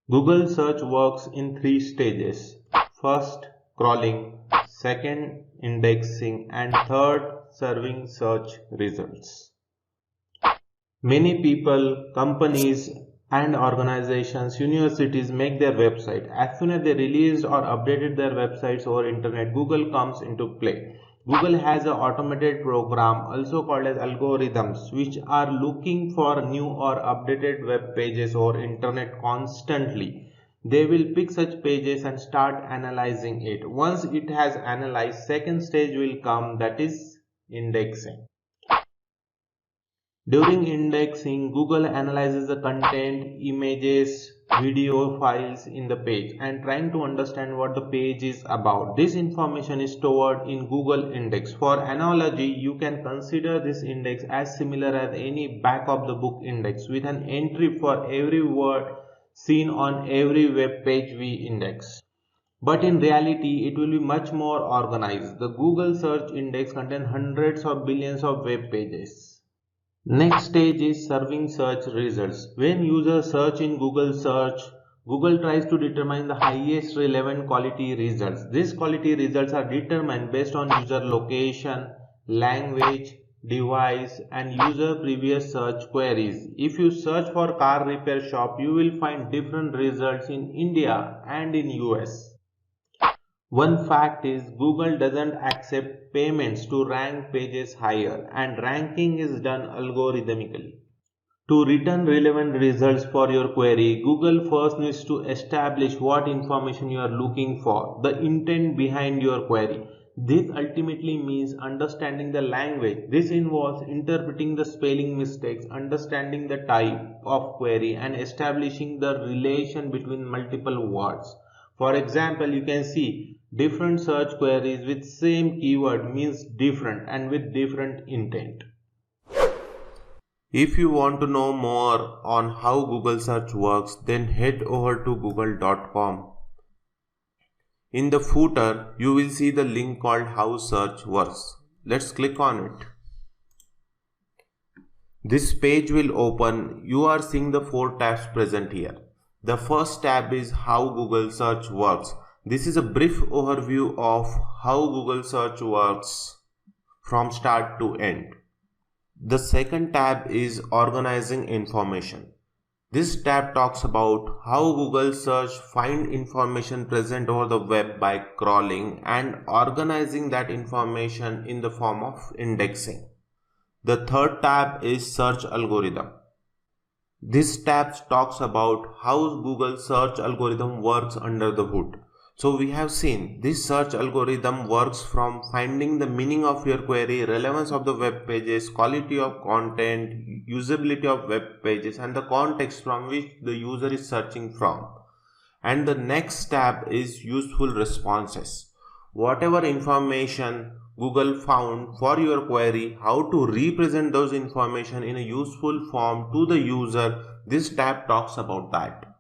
Google search works in three stages. First, crawling, second, indexing, and third, serving search results. Many people, companies, and organizations, universities make their website. As soon as they released or updated their websites over internet, Google comes into play. Google has an automated program also called as algorithms which are looking for new or updated web pages over internet constantly. They will pick such pages and start analyzing it. Once it has analyzed, second stage will come, that is indexing. During indexing, Google analyzes the content, images, video files in the page and trying to understand what the page is about. This information is stored in Google Index. For analogy, you can consider this index as similar as any back of the book index with an entry for every word seen on every web page we index. But in reality, it will be much more organized. The Google search index contains hundreds of billions of web pages. Next stage is serving search results. When users search in Google search, Google tries to determine the highest relevant quality results. These quality results are determined based on user location, language, device, and user previous search queries. If you search for car repair shop, you will find different results in India and in US. One fact is Google doesn't accept payments to rank pages higher, and ranking is done algorithmically. To return relevant results for your query, Google first needs to establish what information you are looking for, the intent behind your query. This ultimately means understanding the language. This involves interpreting the spelling mistakes, understanding the type of query, and establishing the relation between multiple words. For example, you can see different search queries with same keyword means different and with different intent. If you want to know more on how Google search works, then head over to google.com. In the footer, you will see the link called How Search Works. Let's click on it. This page will open. You are seeing the 4 tabs present here. The first tab is How Google Search Works. This is a brief overview of how Google Search works from start to end. The second tab is Organizing Information. This tab talks about how Google Search finds information present over the web by crawling and organizing that information in the form of indexing. The third tab is Search Algorithm. This tab talks about how Google search algorithm works under the hood. So we have seen this search algorithm works from finding the meaning of your query, relevance of the web pages, quality of content, usability of web pages, and the context from which the user is searching from. And the next tab is useful responses. Whatever information Google found for your query, how to represent those information in a useful form to the user, this tab talks about that.